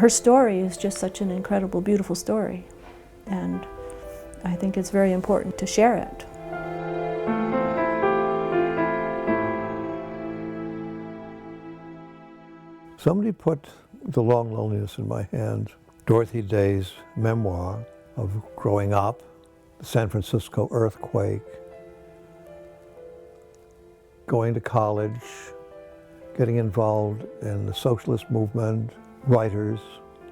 her story is just such an incredible, beautiful story, and I think it's very important to share it. Somebody put The Long Loneliness in my hands, Dorothy Day's memoir of growing up, the San Francisco earthquake, going to college, getting involved in the socialist movement, writers,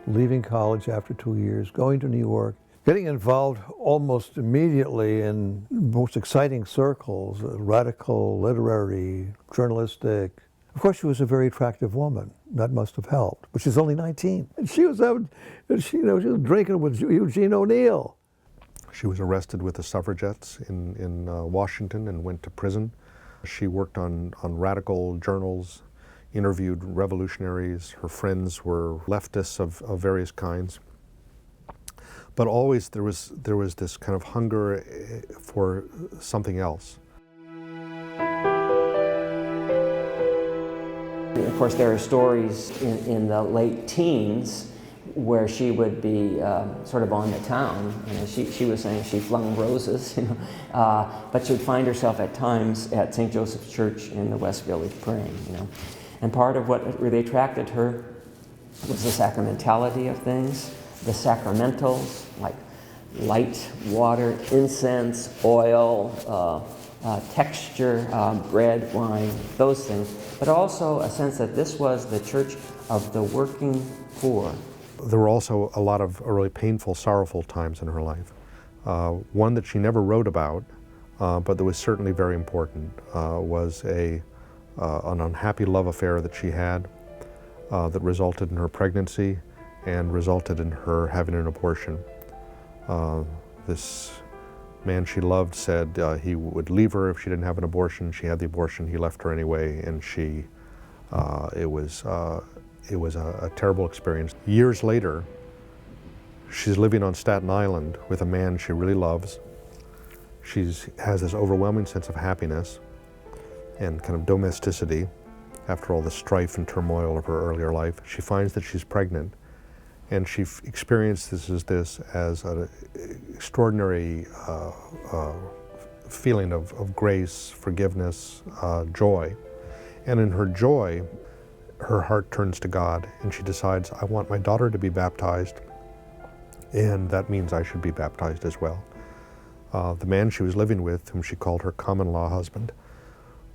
leaving college after 2 years, going to New York, getting involved almost immediately in most exciting circles, radical, literary, journalistic. Of course, she was a very attractive woman. That must have helped. But she's only 19. And she was she was drinking with Eugene O'Neill. She was arrested with the suffragettes in Washington and went to prison. She worked on radical journals, interviewed revolutionaries. Her friends were leftists of various kinds. But always there was this kind of hunger for something else. Of course, there are stories in the late teens where she would be sort of on the town. You know, she was saying she flung roses, you know, but she would find herself at times at St. Joseph's Church in the West Village praying. You know, and part of what really attracted her was the sacramentality of things, the sacramentals like light, water, incense, oil, texture, bread, wine, those things, but also a sense that this was the church of the working poor. There were also a lot of really painful, sorrowful times in her life. One that she never wrote about, but that was certainly very important, was an unhappy love affair that she had that resulted in her pregnancy and resulted in her having an abortion. This man she loved said he would leave her if she didn't have an abortion. She had the abortion, he left her anyway, and it was a terrible experience. Years later, she's living on Staten Island with a man she really loves. She has this overwhelming sense of happiness and kind of domesticity after all the strife and turmoil of her earlier life. She finds that she's pregnant, and she experiences this as an extraordinary feeling of grace, forgiveness, joy. And in her joy, her heart turns to God, and she decides, I want my daughter to be baptized, and that means I should be baptized as well. The man she was living with, whom she called her common-law husband,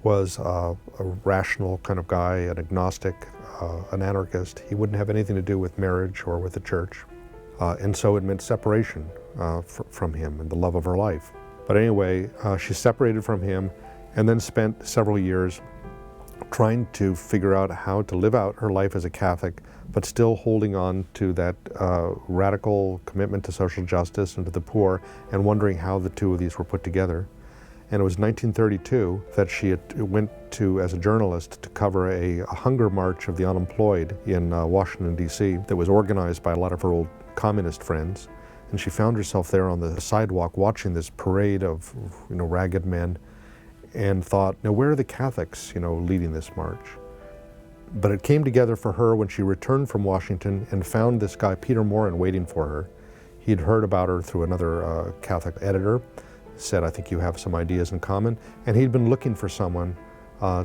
was a rational kind of guy, an agnostic, an anarchist. He wouldn't have anything to do with marriage or with the church. And so it meant separation from him and the love of her life. But anyway, she separated from him and then spent several years trying to figure out how to live out her life as a Catholic, but still holding on to that radical commitment to social justice and to the poor, and wondering how the two of these were put together. And it was 1932 that she went to, as a journalist, to cover a hunger march of the unemployed in Washington, D.C. that was organized by a lot of her old communist friends. And she found herself there on the sidewalk watching this parade of, ragged men, and thought, now where are the Catholics, leading this march? But it came together for her when she returned from Washington and found this guy, Peter Morin, waiting for her. He'd heard about her through another Catholic editor, said, I think you have some ideas in common, and he'd been looking for someone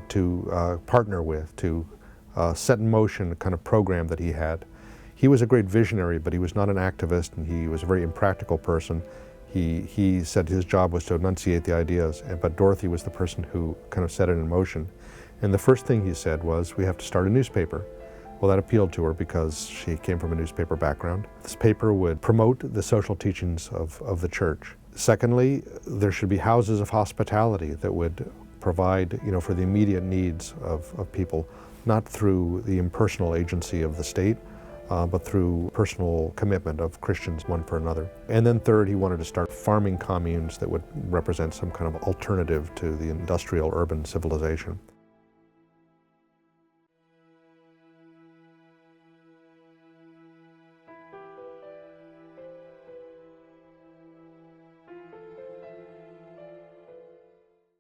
to partner with, to set in motion a kind of program that he had. He was a great visionary, but he was not an activist, and he was a very impractical person. He said his job was to enunciate the ideas, but Dorothy was the person who kind of set it in motion. And the first thing he said was, we have to start a newspaper. Well, that appealed to her because she came from a newspaper background. This paper would promote the social teachings of the church. Secondly, there should be houses of hospitality that would provide, for the immediate needs of people, not through the impersonal agency of the state, but through personal commitment of Christians one for another. And then third, he wanted to start farming communes that would represent some kind of alternative to the industrial urban civilization.